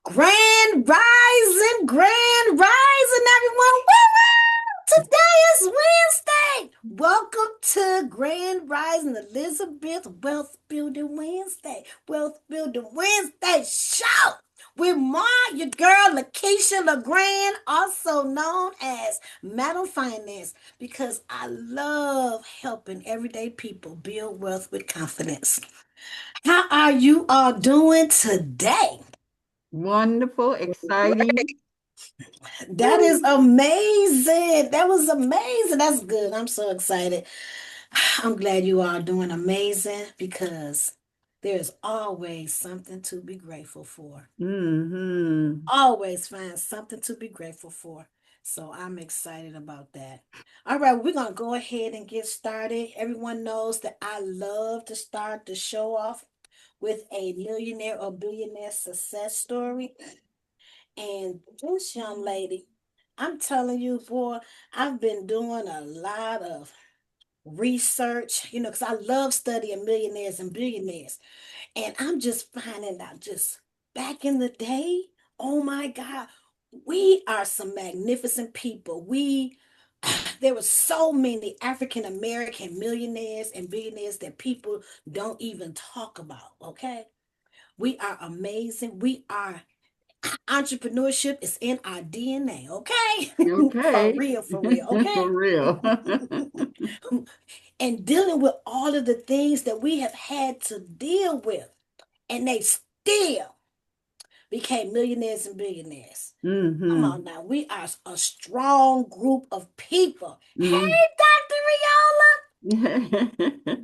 Grand rising, everyone. Woo woo! Today is Wednesday. Welcome to Grand Rising Elizabeth Wealth Building Wednesday. Wealth Building Wednesday show with your girl LaKeisha LaGrande, also known as Madam Finance, because I love helping everyday people build wealth with confidence. How are you all doing today? Wonderful, exciting. That is amazing. That was amazing. That's good. I'm so excited. I'm glad you are doing amazing because there's always something to be grateful for. Mm-hmm. Always find something to be grateful for. So I'm excited about that. All right, we're going to go ahead and get started. Everyone knows that I love to start the show off with a millionaire or billionaire success story. And this young lady, I'm telling you, boy, I've been doing a lot of research, because I love studying millionaires and billionaires. And I'm just finding out just back in the day, oh my God, we are some magnificent people. There were so many African American millionaires and billionaires that people don't even talk about, okay? We are amazing. We are Entrepreneurship is in our DNA, okay? For Okay. real, for real, okay? For real. And dealing with all of the things that we have had to deal with, and they still became millionaires and billionaires. Come Mm-hmm. on now, we are a strong group of people. Mm. Hey, Dr. Riola,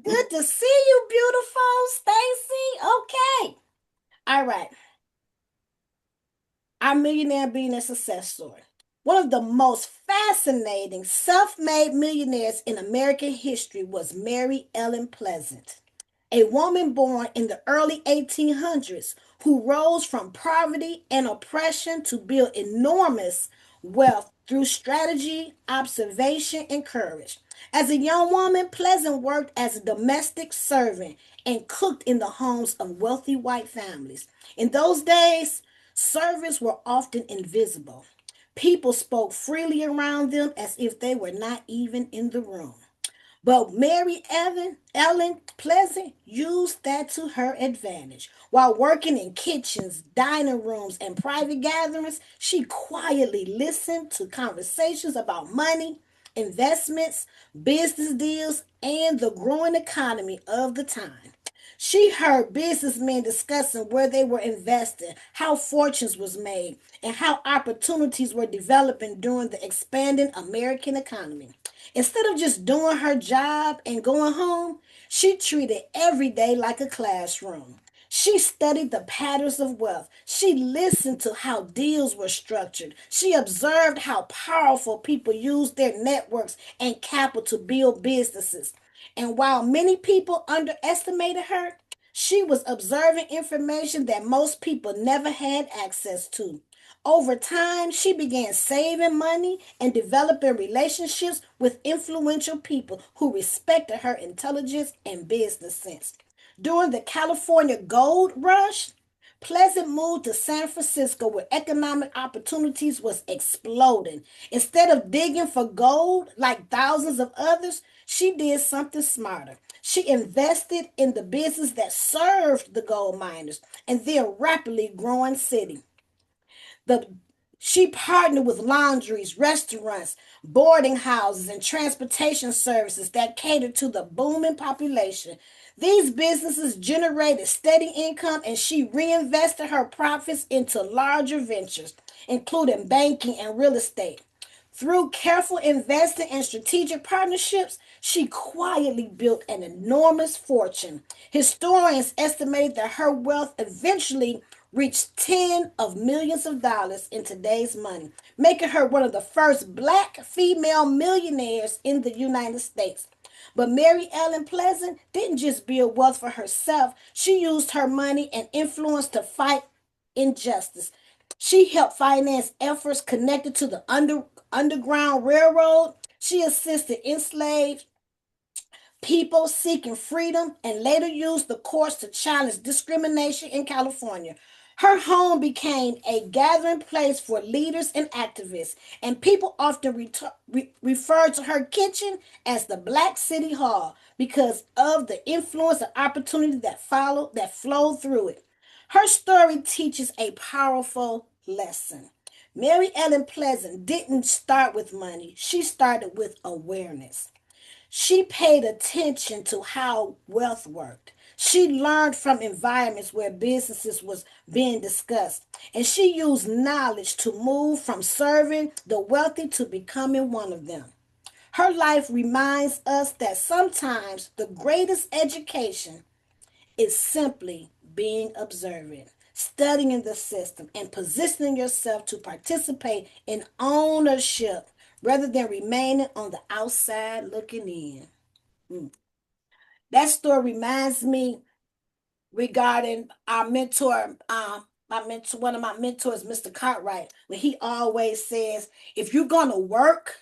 good to see you, beautiful Stacy. Okay, all right. Our millionaire being a success story. One of the most fascinating self made millionaires in American history was Mary Ellen Pleasant, a woman born in the early 1800s who rose from poverty and oppression to build enormous wealth through strategy, observation, and courage. As a young woman, Pleasant worked as a domestic servant and cooked in the homes of wealthy white families. In those days, servants were often invisible. People spoke freely around them as if they were not even in the room. But Ellen Pleasant used that to her advantage. While working in kitchens, dining rooms, and private gatherings, she quietly listened to conversations about money, investments, business deals, and the growing economy of the time. She heard businessmen discussing where they were investing, how fortunes was made, and how opportunities were developing during the expanding American economy. Instead of just doing her job and going home, she treated every day like a classroom. She studied the patterns of wealth. She listened to how deals were structured. She observed how powerful people used their networks and capital to build businesses. And while many people underestimated her, she was observing information that most people never had access to. Over time, she began saving money and developing relationships with influential people who respected her intelligence and business sense. During the California gold rush, Pleasant moved to San Francisco where economic opportunities was exploding. Instead of digging for gold like thousands of others, she did something smarter. She invested in the business that served the gold miners and their rapidly growing city. The She partnered with laundries, restaurants, boarding houses, and transportation services that catered to the booming population. These businesses generated steady income and she reinvested her profits into larger ventures, including banking and real estate. Through careful investing and strategic partnerships, she quietly built an enormous fortune. Historians estimated that her wealth eventually reached tens of millions of dollars in today's money, making her one of the first black female millionaires in the United States. But Mary Ellen Pleasant didn't just build wealth for herself, she used her money and influence to fight injustice. She helped finance efforts connected to the Underground Railroad. She assisted enslaved people seeking freedom and later used the courts to challenge discrimination in California. Her home became a gathering place for leaders and activists, and people often refer to her kitchen as the Black City Hall because of the influence and opportunity that flowed through it. Her story teaches a powerful lesson. Mary Ellen Pleasant didn't start with money, she started with awareness. She paid attention to how wealth worked. She learned from environments where businesses was being discussed, and she used knowledge to move from serving the wealthy to becoming one of them. Her life reminds us that sometimes the greatest education is simply being observant, studying the system, and positioning yourself to participate in ownership rather than remaining on the outside looking in. That story reminds me regarding our mentor, my mentor, one of my mentors, Mr. Cartwright, when he always says, if you're gonna work,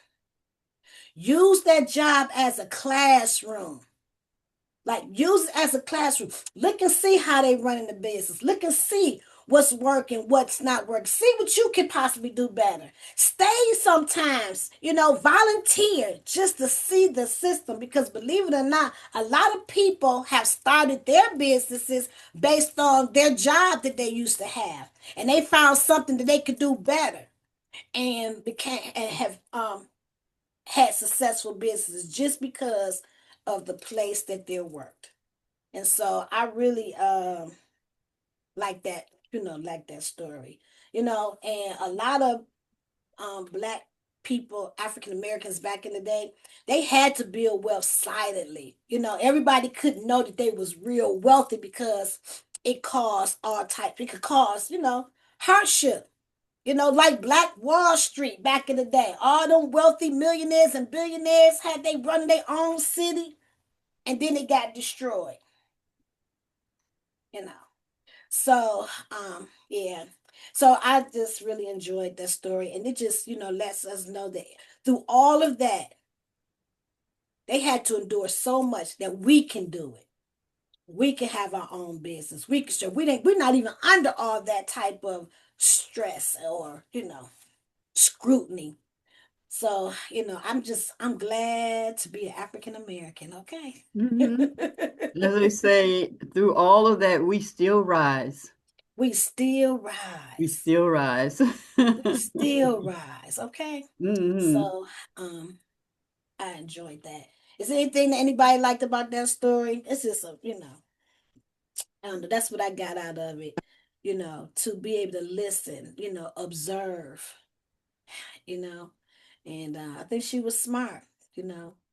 use that job as a classroom. Like use it as a classroom. Look and see how they running the business. Look and see what's working, what's not working. See what you can possibly do better. Stay sometimes, volunteer just to see the system because believe it or not, a lot of people have started their businesses based on their job that they used to have. And they found something that they could do better and became and have had successful businesses just because of the place that they worked. And so I really like that, like that story. And a lot of black people, African Americans back in the day, they had to build wealth silently. Everybody couldn't know that they was real wealthy because it caused all types. It could cause, hardship. Like Black Wall Street back in the day. All them wealthy millionaires and billionaires had they run their own city and then it got destroyed, you know. So, yeah. So I just really enjoyed that story. And it just, lets us know that through all of that, they had to endure so much that we can do it. We can have our own business. We can show we're not even under all that type of stress or, scrutiny. So, I'm glad to be an African American, okay? Hmm. As they say, through all of that, we still rise. We still We rise. still rise. We still rise, okay? Hmm. So, I enjoyed that. Is there anything that anybody liked about that story? It's just I don't know, that's what I got out of it, to be able to listen, observe, you know, and I think she was smart,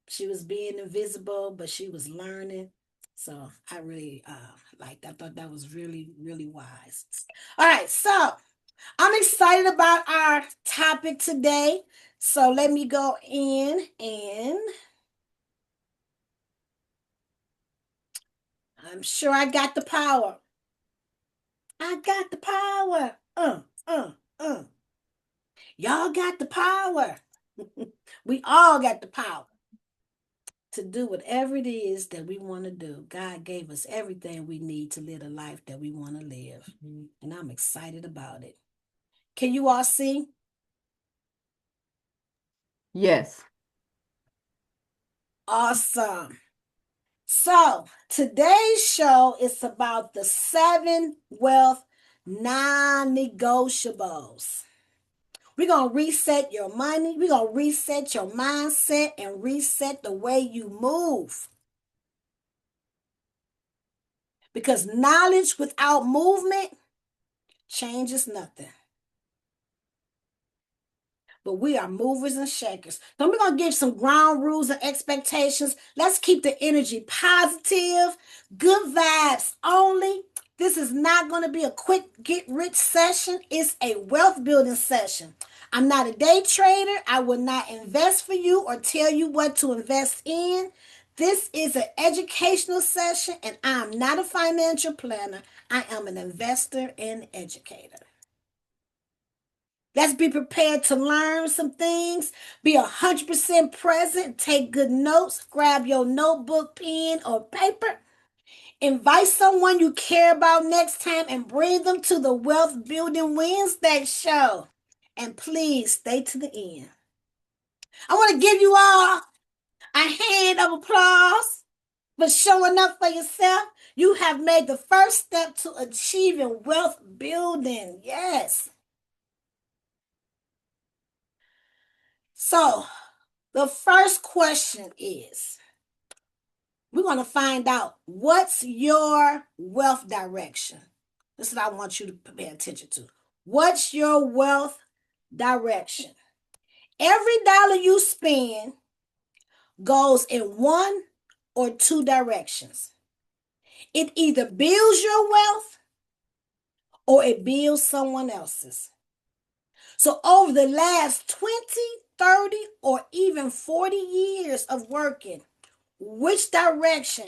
she was being invisible, but she was learning. So I really liked. I thought that was really, really wise. All right, so I'm excited about our topic today. So let me go in and I'm sure I got the power. I got the power. Uh. Y'all got the power. We all got the power to do whatever it is that we want to do. God gave us everything we need to live the life that we want to live. And I'm excited about it. Can you all see? Yes. Awesome. So today's show is about the 7 wealth non-negotiables. We're going to reset your money. We're going to reset your mindset and reset the way you move. Because knowledge without movement changes nothing. But we are movers and shakers. So we're going to give some ground rules and expectations. Let's keep the energy positive, good vibes only. This is not going to be a quick get rich session. It's a wealth building session. I'm not a day trader. I will not invest for you or tell you what to invest in. This is an educational session, and I'm not a financial planner. I am an investor and educator. Let's be prepared to learn some things. Be 100% present. Take good notes. Grab your notebook, pen, or paper. Invite someone you care about next time and bring them to the Wealth Building Wednesday show. And please stay to the end. I want to give you all a hand of applause for showing up for yourself. You have made the first step to achieving wealth building. Yes. So, the first question is we're going to find out what's your wealth direction. This is what I want you to pay attention to. What's your wealth direction? Every dollar you spend goes in one or two directions. It either builds your wealth or it builds someone else's. So, over the last 20, 30, or even 40 years of working, which direction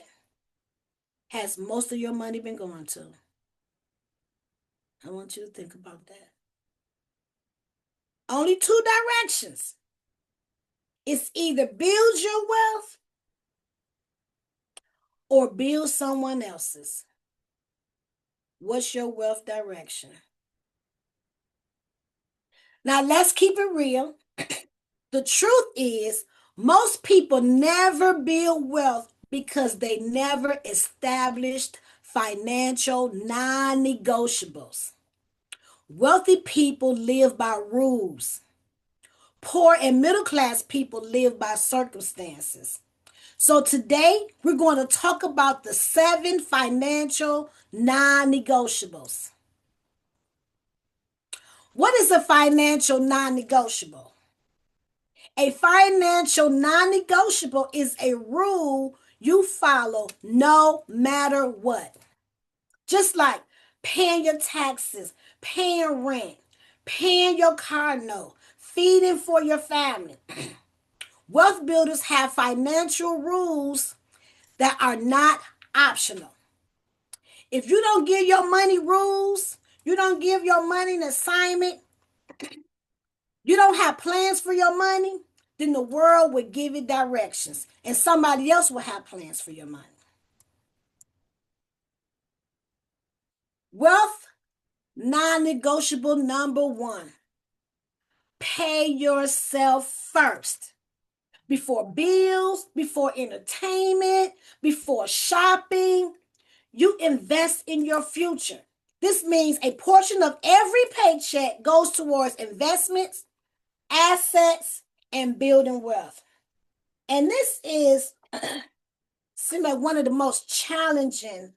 has most of your money been going to? I want you to think about that. Only two directions. It's either build your wealth or build someone else's. What's your wealth direction? Now, let's keep it real. The truth is, most people never build wealth because they never established financial non negotiables. Wealthy people live by rules. Poor and middle class people live by circumstances. So today we're going to talk about the 7 financial non negotiables. What is a financial non negotiable? A financial non negotiable is a rule you follow no matter what. Just like paying your taxes, paying rent, paying your car note, feeding for your family. Wealth builders have financial rules that are not optional. If you don't give your money rules, you don't give your money an assignment, you don't have plans for your money, then the world would give it directions and somebody else will have plans for your money. Wealth non negotiable number one, pay yourself first. Before bills, before entertainment, before shopping, you invest in your future. This means a portion of every paycheck goes towards investments, assets, and building wealth. And this is seems like one of the most challenging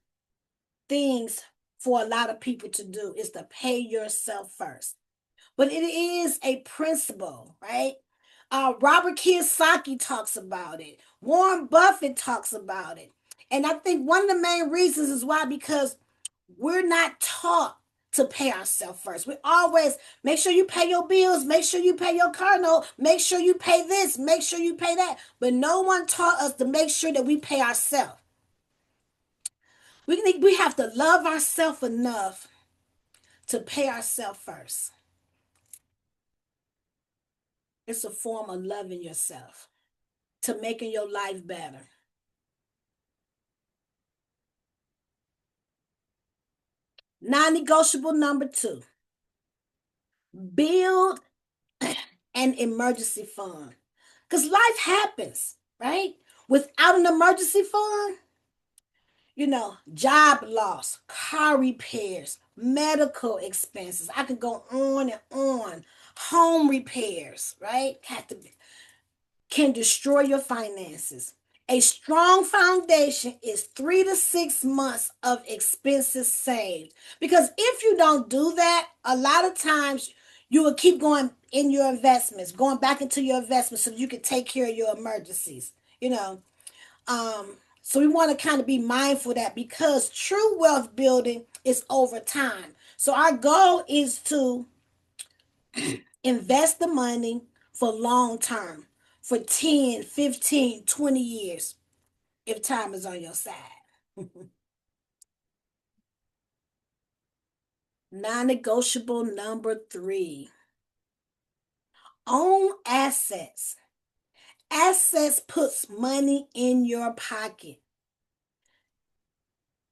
things for a lot of people to do is to pay yourself first. But it is a principle, right? Robert Kiyosaki talks about it. Warren Buffett talks about it. And I think one of the main reasons is why, because we're not taught to pay ourselves first. We always make sure you pay your bills, make sure you pay your car note, make sure you pay this, make sure you pay that. But no one taught us to make sure that we pay ourselves. We have to love ourselves enough to pay ourselves first. It's a form of loving yourself, to making your life better. Non negotiable number two, build an emergency fund. Because life happens, right? Without an emergency fund, job loss, car repairs, medical expenses. I could go on and on. Home repairs, right? Can destroy your finances. A strong foundation is 3 to 6 months of expenses saved. Because if you don't do that, a lot of times you will keep going in your investments, going back into your investments so you can take care of your emergencies. You know, so we want to kind of be mindful of that because true wealth building is over time. So our goal is to invest the money for long term, for 10, 15, 20 years, if time is on your side. Non negotiable number three, own assets. Assets puts money in your pocket.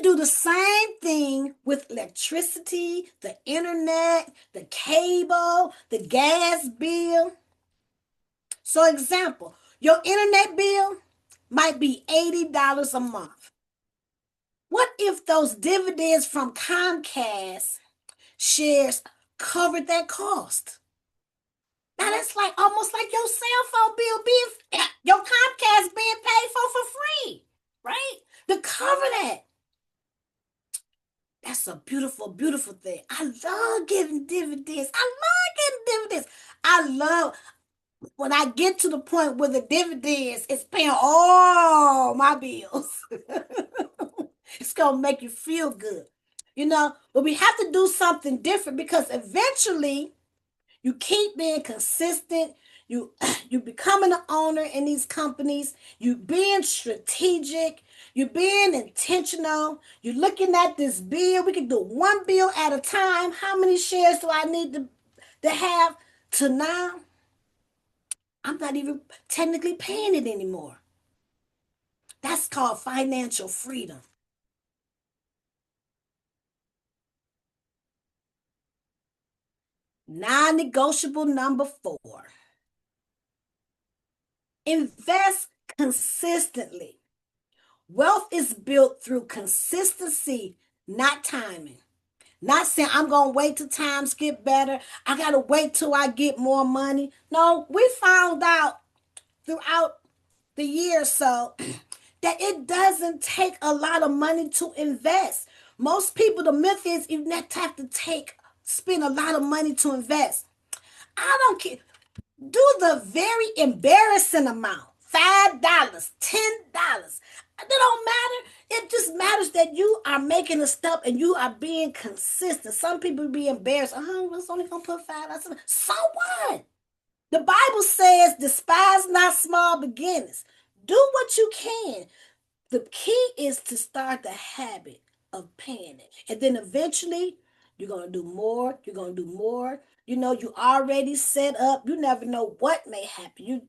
can do the same thing with electricity, the internet, the cable, the gas bill. So, example, your internet bill might be $80 a month. What if those dividends from Comcast shares covered that cost? Now that's like almost like your cell phone bill being your Comcast being paid for free, right? To cover that. That's a beautiful, beautiful thing. I love getting dividends. I love getting dividends. I love when I get to the point where the dividends is paying all my bills. It's gonna make you feel good, But we have to do something different because eventually you keep being consistent. You you becoming an owner in these companies. You being strategic. You being intentional. You looking at this bill. We can do one bill at a time. How many shares do I need to have? To now, I'm not even technically paying it anymore. That's called financial freedom. Non-negotiable number 4. Invest consistently. Wealth is built through consistency, not timing. Not saying I'm going to wait till times get better. I got to wait till I get more money. No, we found out throughout the year or so that it doesn't take a lot of money to invest. Most people, the myth is you have to spend a lot of money to invest. I don't care. Do the very embarrassing amount. $5, $10. It don't matter. It just matters that you are making a step and you are being consistent. Some people be embarrassed. I was only gonna put $5. So what? The Bible says, despise not small beginnings. Do what you can. The key is to start the habit of paying it. And then eventually you're going to do more. You're going to do more. You already set up. You never know what may happen.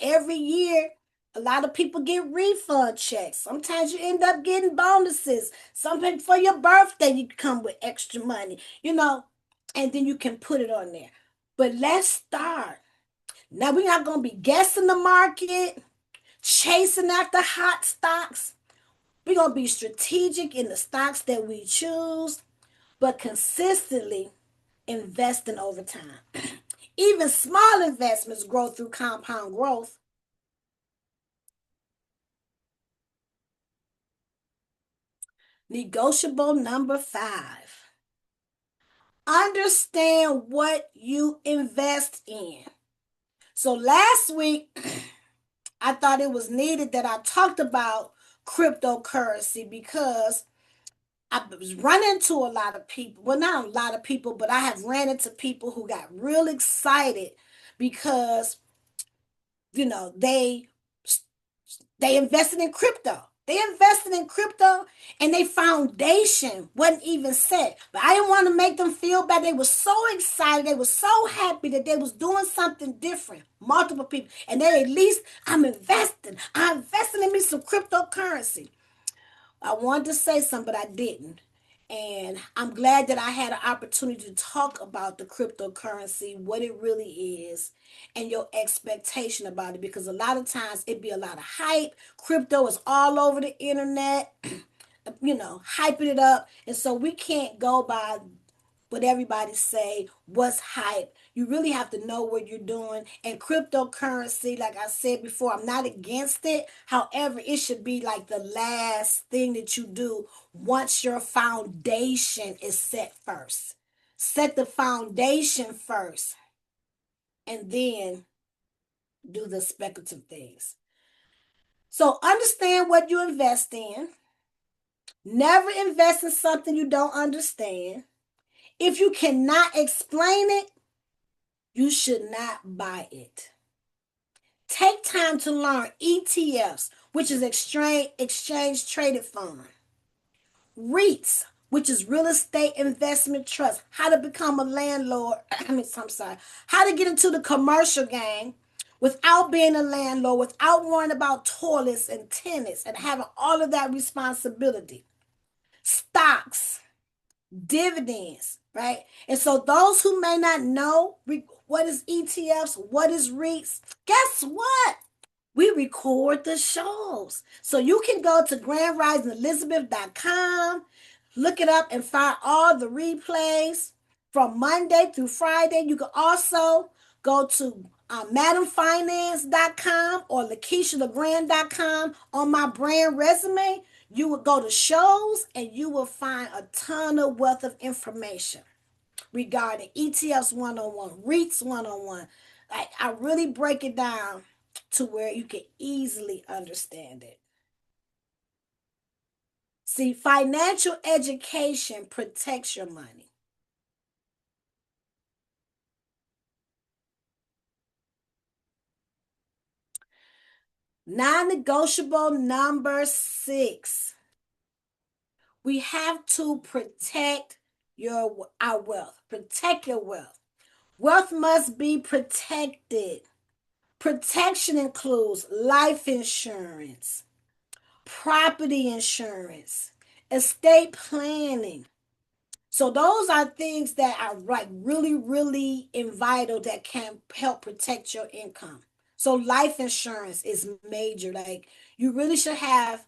Every year, a lot of people get refund checks. Sometimes you end up getting bonuses. Something for your birthday, you come with extra money, and then you can put it on there. But let's start. Now, we're not going to be guessing the market, chasing after hot stocks. We're going to be strategic in the stocks that we choose, but consistently investing over time. Even small investments grow through compound growth. Negotiable number 5. Understand what you invest in. So last week, I thought it was needed that I talked about cryptocurrency because I was running into a lot of people. Well, not a lot of people, but I have ran into people who got real excited because, they invested in crypto. They invested in crypto and their foundation wasn't even set. But I didn't want to make them feel bad. They were so excited. They were so happy that they was doing something different. Multiple people. And they at least, I'm investing. I'm investing in me some cryptocurrency. I wanted to say something, but I didn't. And I'm glad that I had an opportunity to talk about the cryptocurrency, what it really is, and your expectation about it. Because a lot of times it be a lot of hype. Crypto is all over the internet, hyping it up. And so we can't go by what everybody say, what's hype. You really have to know what you're doing. And cryptocurrency, like I said before, I'm not against it. However, it should be like the last thing that you do once your foundation is set first. Set the foundation first and then do the speculative things. So understand what you invest in. Never invest in something you don't understand. If you cannot explain it, you should not buy it. Take time to learn ETFs, which is exchange traded fund. REITs, which is real estate investment trust. How to become a landlord. I'm sorry. How to get into the commercial game without being a landlord, without worrying about toilets and tenants and having all of that responsibility. stocks, dividends, right? And so those who may not know what is ETFs, what is REITs, guess what? We record the shows. So you can go to grandrisingelizabeth.com, look it up and find all the replays from Monday through Friday. You can also go to madamfinance.com or LaKeishaLaGrande.com. On my brand resume, you will go to shows and you will find a ton of wealth of information regarding ETFs 101, REITs 101. Like, I really break it down to where you can easily understand it. See, financial education protects your money. Non-negotiable number 6. We have to protect our wealth. Protect your wealth. Wealth must be protected. Protection includes life insurance, property insurance, estate planning. So those are things that are like really, really vital that can help protect your income. So life insurance is major. Like, you really should have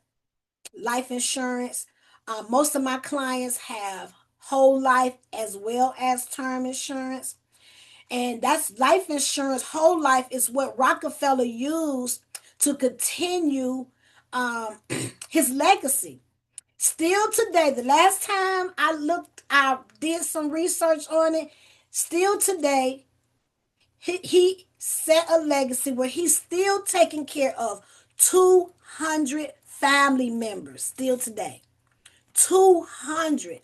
life insurance. Most of my clients have whole life as well as term insurance. And that's life insurance. Whole life is what Rockefeller used to continue his legacy. Still today, the last time I did some research on it. Still today, he set a legacy where he's still taking care of 200 family members. Still today, 200.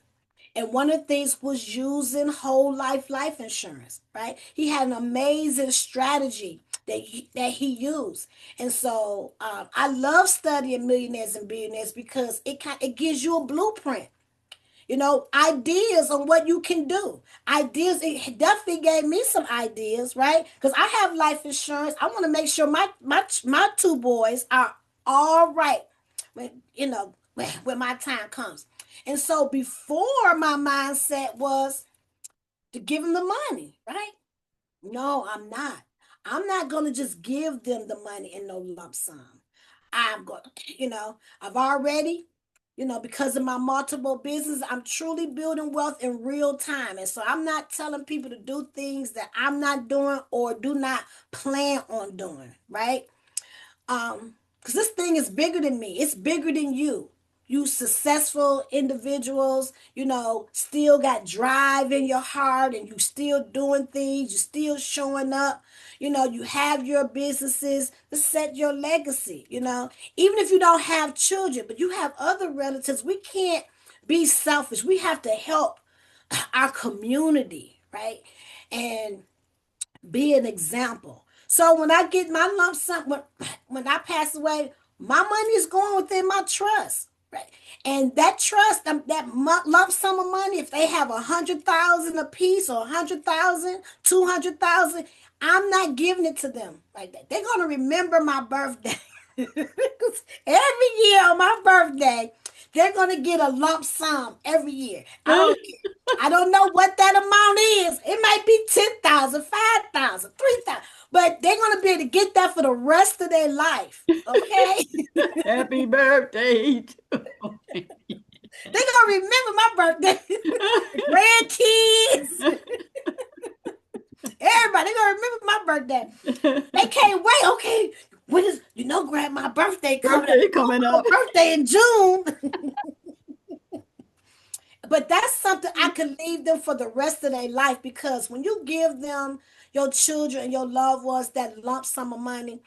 And one of the things was using whole life insurance, right? He had an amazing strategy that he used. And so I love studying millionaires and billionaires because it gives you a blueprint, ideas on what you can do. Ideas, it definitely gave me some ideas, right? Because I have life insurance. I want to make sure my two boys are all right when my time comes. And so before, my mindset was to give them the money, right? No, I'm not. I'm not going to just give them the money in no lump sum. I'm going, I've already, because of my multiple business, I'm truly building wealth in real time. And so I'm not telling people to do things that I'm not doing or do not plan on doing, right? Because this thing is bigger than me. It's bigger than you. You successful individuals, still got drive in your heart and you still doing things, you still showing up. You have your businesses to set your legacy, even if you don't have children, but you have other relatives. We can't be selfish. We have to help our community, right? And be an example. So when I get my lump sum, when I pass away, my money is going within my trust, right? And that trust, that lump sum of money, if they have 100,000 a piece or 100,000, 200,000, I'm not giving it to them like that. They're gonna remember my birthday. Every year on my birthday, they're gonna get a lump sum every year. I don't know what that amount is. It might be 10,000, 5,000, 3,000, but they're gonna be able to get that for the rest of their life. Okay, Happy birthday to me. they're gonna remember my birthday. Grandkids, everybody gonna remember my birthday. They can't wait. Okay, when is grandma birthday coming up? Birthday coming up. Birthday in June. But that's something I could leave them for the rest of their life, because when you give them, your children and your loved ones, that lump sum of money,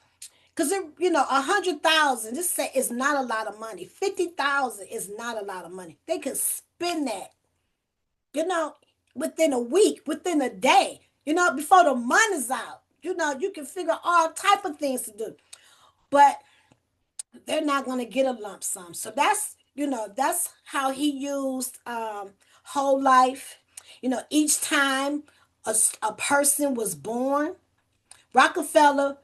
because 100,000, just say, is not a lot of money. 50,000 is not a lot of money. They can spend that, you know, within a week, within a day, before the money's out. You can figure all type of things to do, but they're not going to get a lump sum. So that's how he used whole life. Each time a person was born, Rockefeller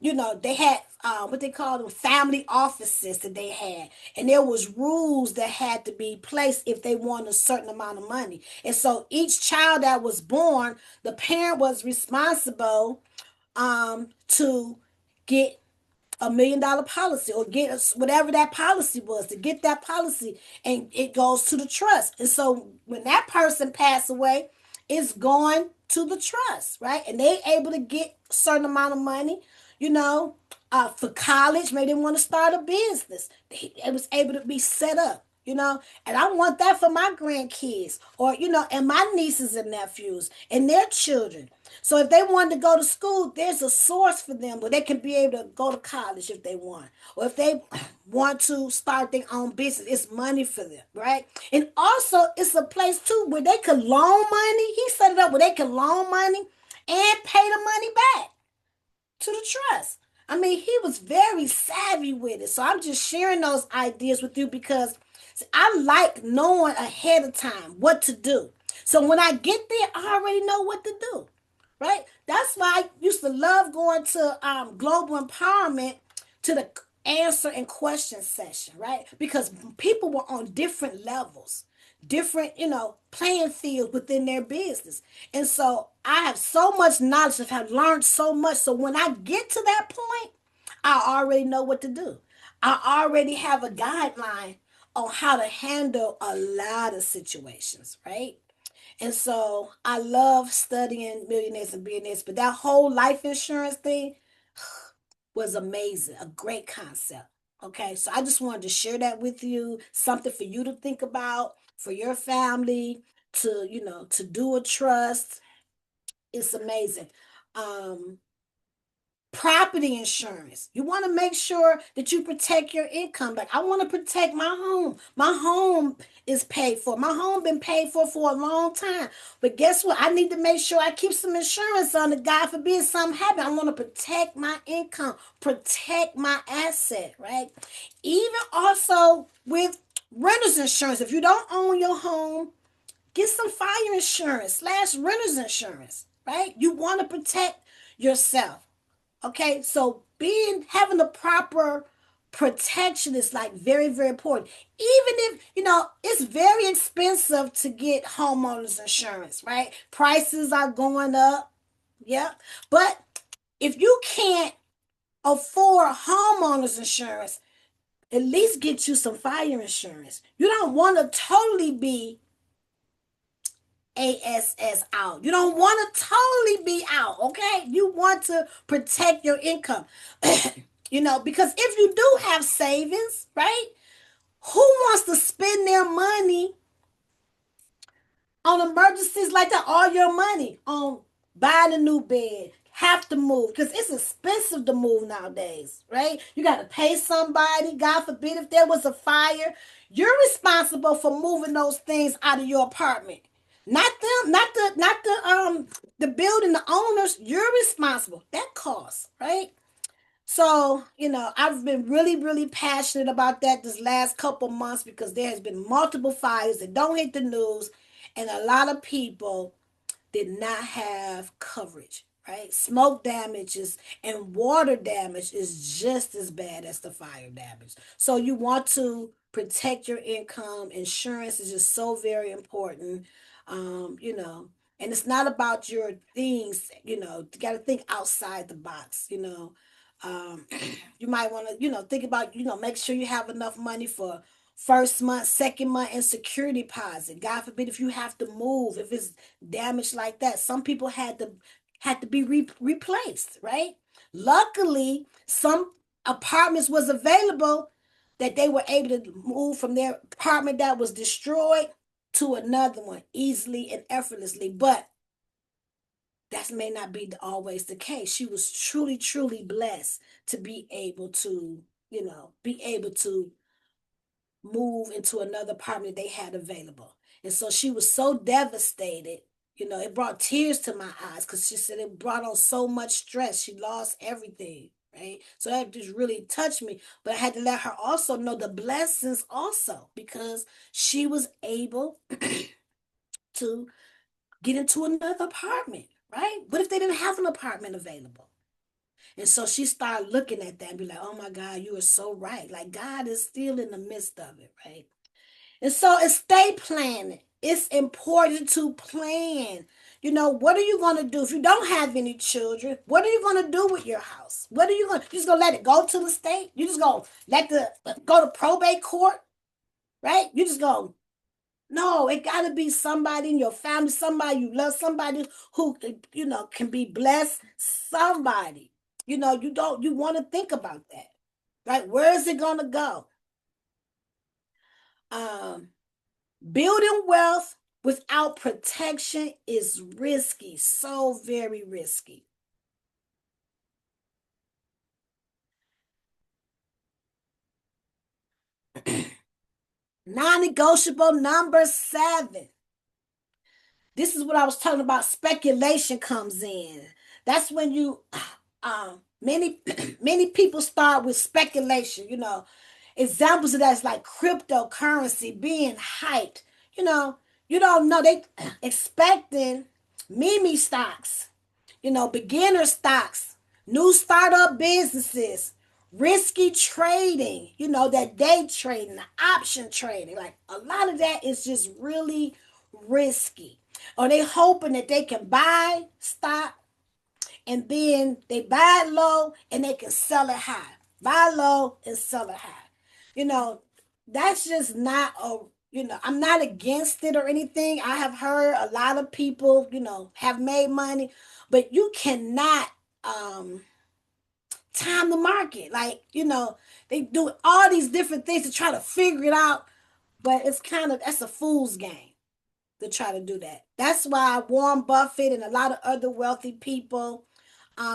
They had what they call them family offices that they had, and there was rules that had to be placed if they wanted a certain amount of money. And so each child that was born, the parent was responsible to get $1 million policy, or get us whatever that policy was, to get that policy, and it goes to the trust. And so when that person passed away, it's going to the trust, right? And they able to get a certain amount of money, you know, for college. Maybe they want to start a business. It was able to be set up, and I want that for my grandkids, or and my nieces and nephews and their children. So if they wanted to go to school, there's a source for them where they can be able to go to college if they want. Or if they want to start their own business, it's money for them, right? And also it's a place too where they can loan money. He set it up where they can loan money and pay the money back to the trust. I mean, he was very savvy with it. So I'm just sharing those ideas with you because I like knowing ahead of time what to do. So when I get there, I already know what to do. Right? That's why I used to love going to Global Empowerment, to the answer and question session, right? Because people were on different levels, different, playing fields within their business. And so I have so much knowledge, I've learned so much. So when I get to that point, I already know what to do. I already have a guideline on how to handle a lot of situations, right? And so I love studying millionaires and billionaires, but that whole life insurance thing was amazing, a great concept. Okay, so I just wanted to share that with you, something for you to think about, for your family, to do a trust. It's amazing. Um, Property insurance. You want to make sure that you protect your income. Like, I want to protect my home. My home is paid for. My home been paid for a long time. But guess what? I need to make sure I keep some insurance on it. God forbid something happen. I want to protect my income, protect my asset, right? Even also with renters insurance. If you don't own your home, get some fire insurance slash renters insurance, right? You want to protect yourself. Okay, so having the proper protection is like very, very important. Even if, it's very expensive to get homeowners insurance, right? Prices are going up. Yeah. But if you can't afford homeowners insurance, at least get you some fire insurance. You don't want to totally be ASS out. You don't want to totally be out, okay? You want to protect your income. Because if you do have savings, right? Who wants to spend their money on emergencies like that? All your money on buying a new bed, have to move because it's expensive to move nowadays, right? You got to pay somebody. God forbid if there was a fire, you're responsible for moving those things out of your apartment. Not them, not the building, the owners. You're responsible. That costs, right? So, I've been really, really passionate about that this last couple months because there has been multiple fires that don't hit the news, and a lot of people did not have coverage, right? Smoke damages and water damage is just as bad as the fire damage. So you want to protect your income. Insurance is just so very important. And it's not about your things, you got to think outside the box, um, you might want to, think about, make sure you have enough money for first month, second month, and security deposit. God forbid if you have to move, if it's damaged like that. Some people had to be replaced, right? Luckily, some apartments was available that they were able to move from their apartment that was destroyed to another one easily and effortlessly. But that may not be always the case. She was truly, truly blessed to be able to, be able to move into another apartment they had available. And so she was so devastated. It brought tears to my eyes because she said it brought on so much stress. She lost everything, right? So that just really touched me. But I had to let her also know the blessings also because she was able to get into another apartment, right? What if they didn't have an apartment available? And so she started looking at that and be like, oh my God, you are so right. Like God is still in the midst of it, right? And so estate planning. It's important to plan. You know, what are you going to do if you don't have any children? What are you going to do with your house? What are you going to, you just going to let it go to the state? You just going to let the, go to probate court, right? You just going to, no, it got to be somebody in your family, somebody you love, somebody who, you know, can be blessed, somebody. You know, you want to think about that, right? Where is it going to go? Um, Building wealth without protection is risky, so very risky. Non-negotiable number 7. This is what I was talking about. Speculation comes in. That's when you many many people start with speculation. You know, examples of that is like cryptocurrency being hyped. You know, you don't know they expecting meme stocks. You know, beginner stocks, new startup businesses, risky trading. You know, that day trading, the option trading. Like a lot of that is just really risky. Or they hoping that they can buy stock and then they buy it low and they can sell it high. Buy low and sell it high. You know, that's just not a, you know, I'm not against it or anything. I have heard a lot of people, you know, have made money, but you cannot time the market. Like, you know, they do all these different things to try to figure it out, but it's kind of, that's a fool's game to try to do that. That's why Warren Buffett and a lot of other wealthy people,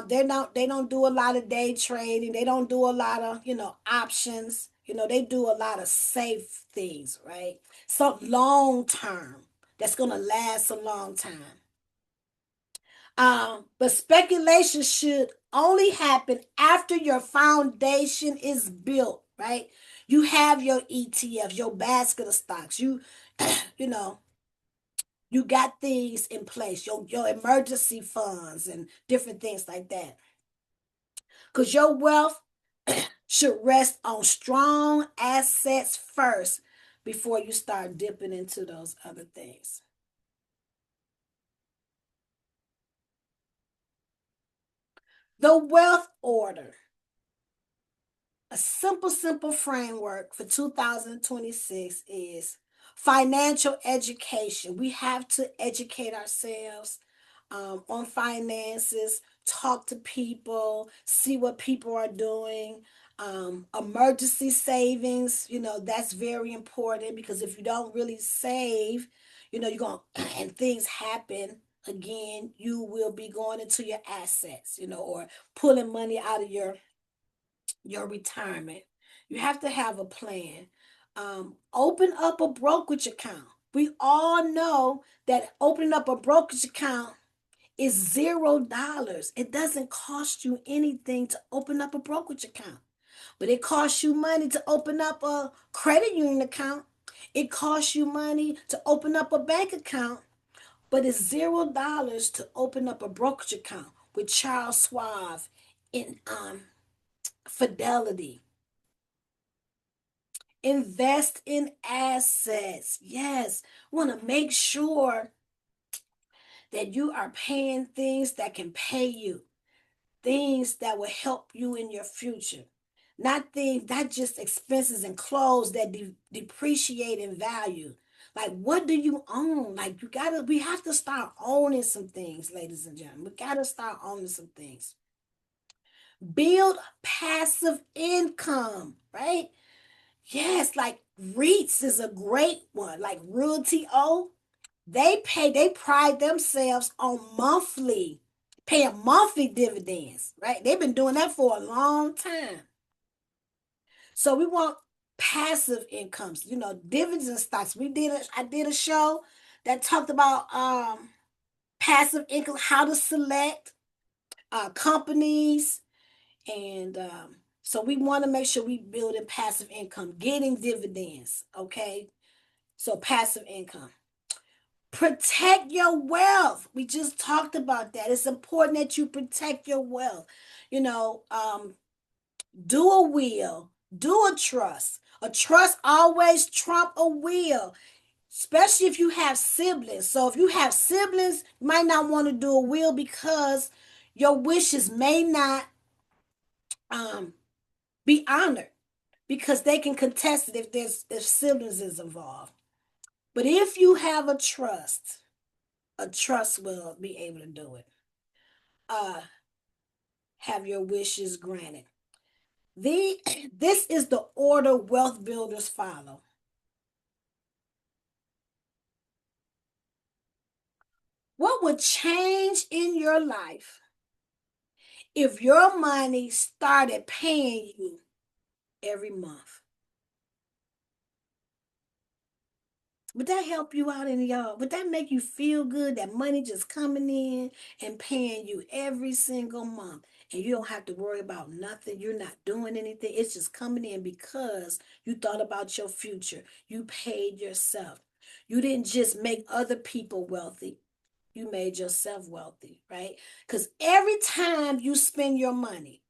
they don't do a lot of day trading. They don't do a lot of, you know, options. You know, they do a lot of safe things, right? So long term, that's gonna last a long time. But speculation should only happen after your foundation is built, right? You have your ETF, your basket of stocks. You, you know, you got things in place, your emergency funds and different things like that. Because your wealth should rest on strong assets first before you start dipping into those other things. The wealth order. A simple framework for 2026 is financial education. We have to educate ourselves on finances, talk to people, see what people are doing. Emergency savings, you know, that's very important because if you don't really save, you know, you're going to, and things happen again, you will be going into your assets, you know, or pulling money out of your retirement. You have to have a plan. Open up a brokerage account. We all know that opening up a brokerage account is $0. It doesn't cost you anything to open up a brokerage account, but it costs you money to open up a credit union account. It costs you money to open up a bank account, but it's $0 to open up a brokerage account with Charles Schwab in Fidelity. Invest in assets. Yes, want to make sure that you are paying things that can pay you, things that will help you in your future. Not things, not just expenses and clothes that depreciate in value. Like, what do you own? Like, we have to start owning some things, ladies and gentlemen. We gotta start owning some things. Build passive income, right? Yes, like REITs is a great one. Like Realty O, they pride themselves on paying monthly dividends, right? They've been doing that for a long time. So we want passive incomes, you know, dividends and stocks. I did a show that talked about passive income, how to select companies, and so we want to make sure we build in passive income, getting dividends, okay? So passive income. Protect your wealth. We just talked about that. It's important that you protect your wealth. You know, do a will, do a trust. A trust always trump a will, especially if you have siblings. So if you have siblings, you might not want to do a will because your wishes may not um, be honored because they can contest it if siblings is involved. But if you have a trust will be able to do it. Uh, have your wishes granted. The this is the order wealth builders follow. What would change in your life if your money started paying you every month? Would that help you out in y'all? Would that make you feel good? That money just coming in and paying you every single month. And you don't have to worry about nothing. You're not doing anything. It's just coming in because you thought about your future. You paid yourself. You didn't just make other people wealthy. You made yourself wealthy, right? Because every time you spend your money,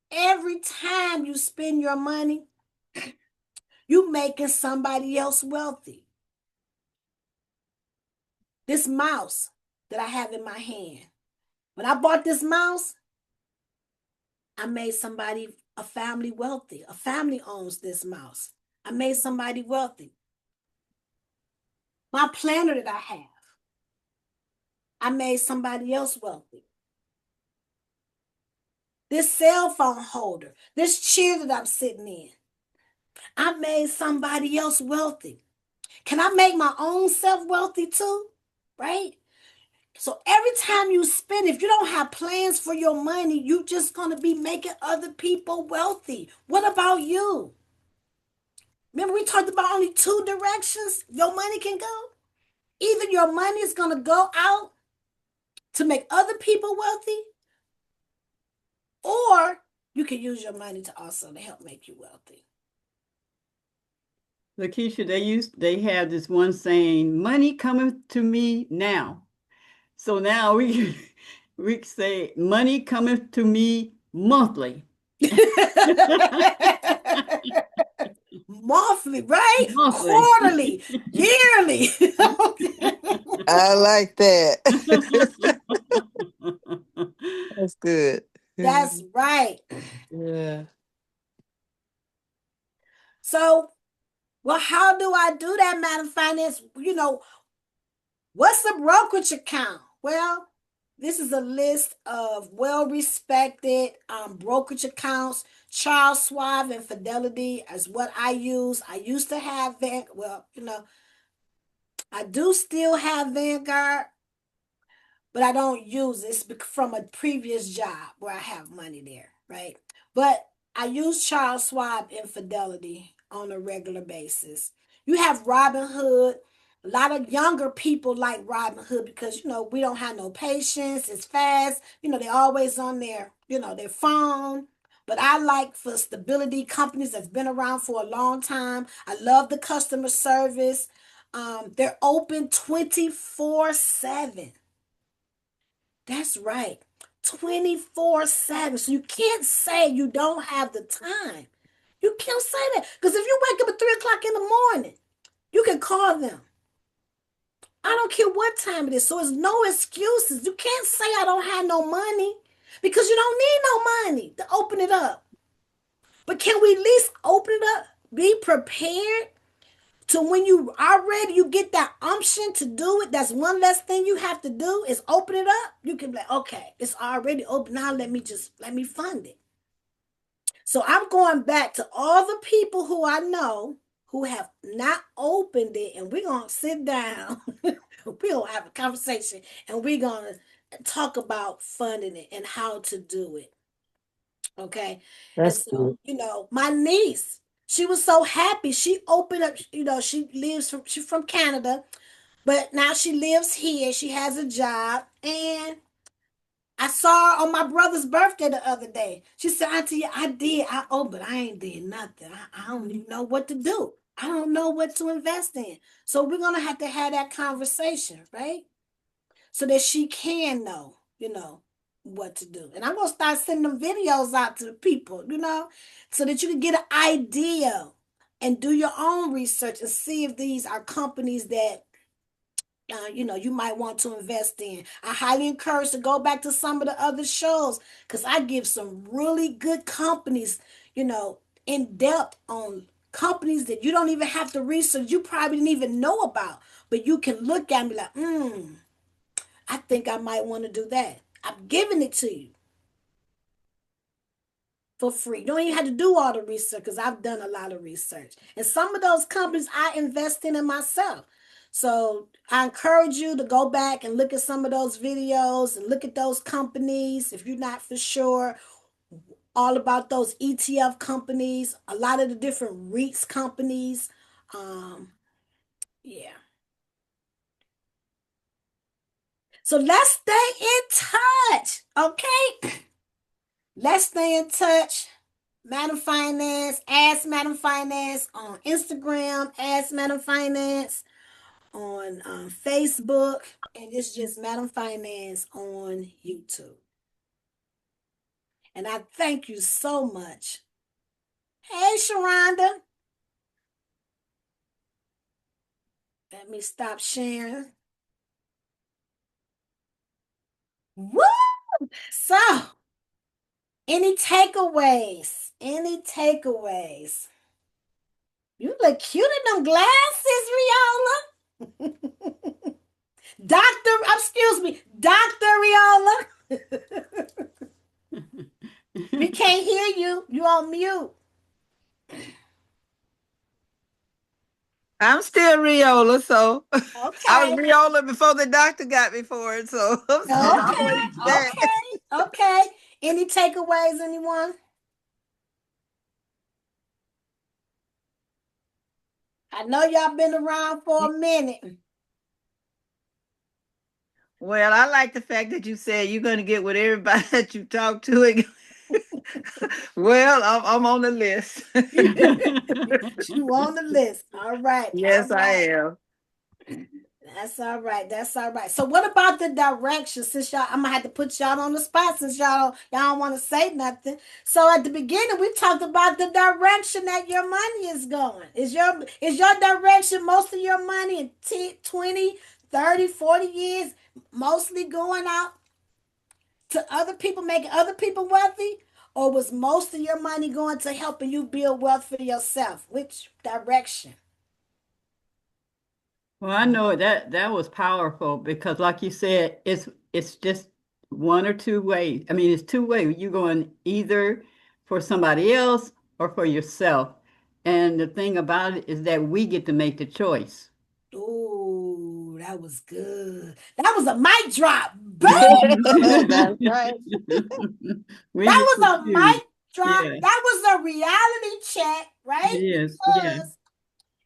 you making somebody else wealthy. This mouse that I have in my hand, when I bought this mouse, I made somebody, a family wealthy. A family owns this mouse. I made somebody wealthy. My planner that I have, I made somebody else wealthy. This cell phone holder, this chair that I'm sitting in, I made somebody else wealthy. Can I make my own self wealthy too? Right? So every time you spend, if you don't have plans for your money, you're just going to be making other people wealthy. What about you? Remember, we talked about only two directions your money can go? Either your money is going to go out to make other people wealthy, or you can use your money to also to help make you wealthy. LaKeisha, they have this one saying, money coming to me now. So now we say money coming to me monthly. Monthly, right? Monthly. Quarterly, yearly. I like that. That's good. That's right. Yeah. So, well, how do I do that, Madam Finance? What's a brokerage account? Well, this is a list of well-respected brokerage accounts. Charles Schwab and Fidelity is what I use. I used to have I do still have Vanguard, but I don't use this from a previous job where I have money there, right? But I use Charles Schwab Infidelity on a regular basis. You have Robinhood. A lot of younger people like Robinhood because we don't have no patience. It's fast. They're always on their phone. But I like for stability companies that's been around for a long time. I love the customer service. They're open 24/7. That's right. 24/7. So you can't say you don't have the time. You can't say that. Because if you wake up at 3 o'clock in the morning, you can call them. I don't care what time it is. So it's no excuses. You can't say I don't have no money because you don't need no money to open it up. But can we at least open it up? Be prepared to when you get that option to do it. That's one less thing you have to do is open it up. You can be like, okay, it's already open. Now let me fund it. So I'm going back to all the people who I know who have not opened it, and we're gonna sit down. We're gonna have a conversation, and we're gonna talk about funding it and how to do it. Okay. And That's so, good. my niece, she was so happy. She opened up, she's from Canada, but now she lives here. She has a job. And I saw her on my brother's birthday the other day. She said, Auntie, I did. But I ain't did nothing. I don't even know what to do. I don't know what to invest in. So we're going to have that conversation, right? So that she can know, what to do. And I'm going to start sending them videos out to the people, so that you can get an idea and do your own research and see if these are companies that you might want to invest in. I highly encourage to go back to some of the other shows because I give some really good companies, you know, in depth on companies that you don't even have to research. You probably didn't even know about, but you can look at and be like, I think I might want to do that. I'm giving it to you for free. You don't even have to do all the research because I've done a lot of research. And some of those companies I invest in myself. So I encourage you to go back and look at some of those videos and look at those companies if you're not for sure all about those ETF companies, a lot of the different REITs companies. Um, yeah. So let's stay in touch. Okay. Let's stay in touch. Madam Finance, Ask Madam Finance on Instagram, Ask Madam Finance on Facebook, and it's just Madam Finance on YouTube. And I thank you so much. Hey, Sharonda. Let me stop sharing. Woo! So, any takeaways? Any takeaways? You look cute in them glasses, Riola. Excuse me, Dr. Riola. We can't hear you. You on mute. I'm still Riola, so I was Okay. Riola before the doctor got me for it, so I'm Okay. always that. Okay. Any takeaways, anyone? I know y'all been around for a minute. Well, I like the fact that you said you're going to get with everybody that you talk to. And well, I'm on the list. You on the list. All right. All Yes, I right. am. That's all right. That's all right. So what about the direction? Since y'all, I'm gonna have to put y'all on the spot since y'all don't want to say nothing. So at the beginning, we talked about the direction that your money is going. Is your direction most of your money in 10, 20, 30, 40 years mostly going out to other people, making other people wealthy? Or was most of your money going to helping you build wealth for yourself? Which direction? Well, I know that was powerful because, like you said, it's just one or two ways. I mean, it's two ways. You're going either for somebody else or for yourself. And the thing about it is that we get to make the choice. Ooh, that was good. That was a mic drop. Bam! That's right. We That get to was a choose. mic drop. Yeah, That was a reality check, it right? is. Yeah. Because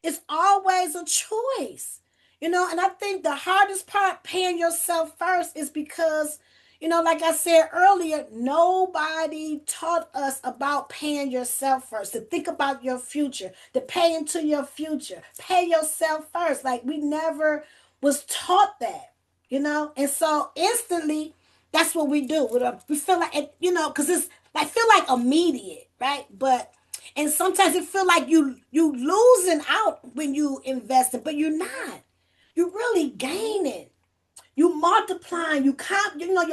it's always a choice. And I think the hardest part paying yourself first is because, like I said earlier, nobody taught us about paying yourself first, to think about your future, to pay into your future, pay yourself first. Like we never was taught that. And so instantly, that's what we do. We feel like, because it's like, feel like immediate, right? And sometimes it feel like you losing out when you investing, but you're not. You really gaining. You multiplying. Your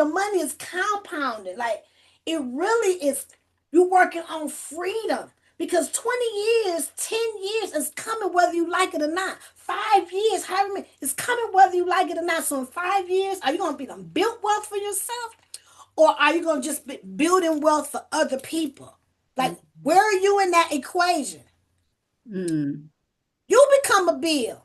money is compounding. Like it really is. You working on freedom because 20 years, 10 years is coming whether you like it or not. 5 years, however many, it's coming whether you like it or not. So in 5 years, are you gonna be done built wealth for yourself, or are you gonna just be building wealth for other people? Like where are you in that equation? Mm. You become a bill.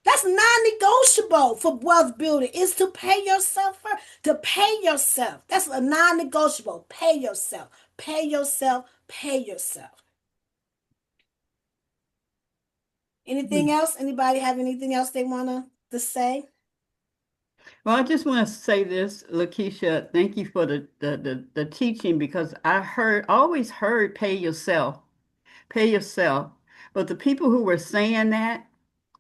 That's non-negotiable for wealth building. Is to pay yourself first. To pay yourself. That's a non-negotiable. Pay yourself. Pay yourself. Pay yourself. Anything Mm. else? Anybody have anything else they want to say? Well, I just want to say this, LaKeisha, thank you for the teaching because always heard pay yourself. Pay yourself. But the people who were saying that,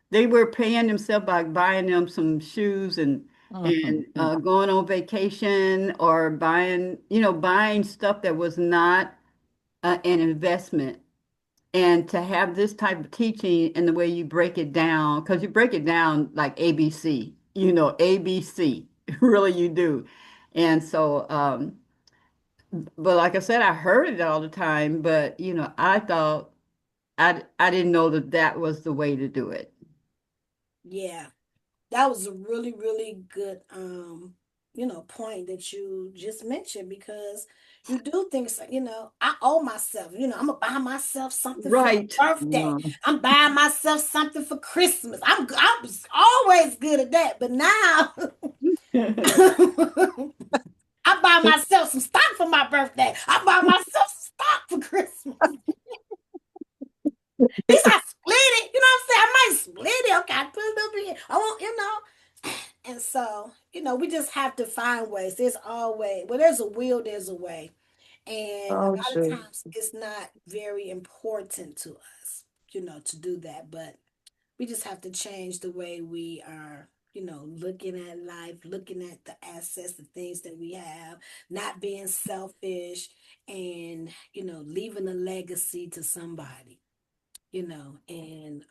they were paying themselves by buying them some shoes and Mhm. going on vacation or buying, buying stuff that was not an investment. And to have this type of teaching and the way you break it down, because you break it down like ABC, ABC, really you do. And so, but like I said, I heard it all the time, but I thought I didn't know that that was the way to do it. Yeah. That was a really, really good point that you just mentioned because you do things like, I owe myself, I'm gonna buy myself something for Right. my birthday. Mhm. I'm buying myself something for Christmas. I was always good at that, but now I buy myself some stock for my birthday. I buy myself some stock for Christmas. At least I split it. You know what I'm saying? I might split it. Okay, I put a little bit in. I won't. And so, we just have to find ways. There's always, well, there's a will, there's a way. And a Oh, lot of true. times it's not very important to us, to do that. But we just have to change the way we are, looking at life, looking at the assets, the things that we have, not being selfish and, leaving a legacy to somebody, and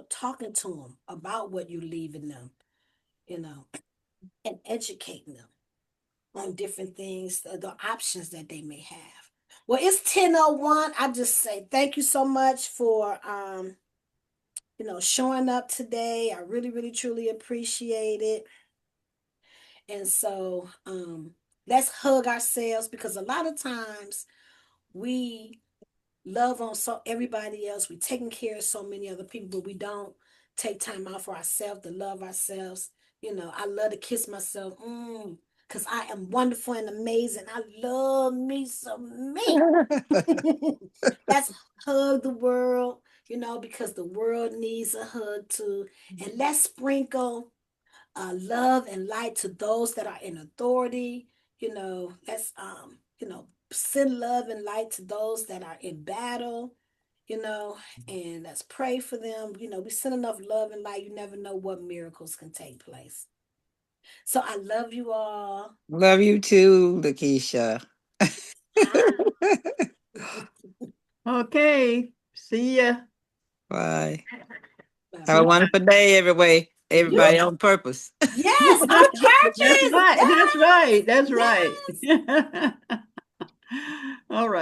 talking to them about what you're leaving them, you know, and educating them on different things, the options that they may have. Well, it's 10:01. I just say thank you so much for showing up today. I really, really, truly appreciate it. And so let's hug ourselves because a lot of times we love on so everybody else. We taking care of so many other people, but we don't take time out for ourselves to love ourselves. I love to kiss myself, because I am wonderful and amazing. I love me some me. Let's hug the world, because the world needs a hug too. And let's sprinkle love and light to those that are in authority. Let's send love and light to those that are in battle. You know, and let's pray for them. We send enough love and light. You never know what miracles can take place. So I love you all. Love you too, LaKeisha. Hi. Okay. See ya. Bye. Bye Have a bye. wonderful day, everybody. You, Everybody on purpose. yes, on That's purpose. right. That's right. That's right. Yes. All right.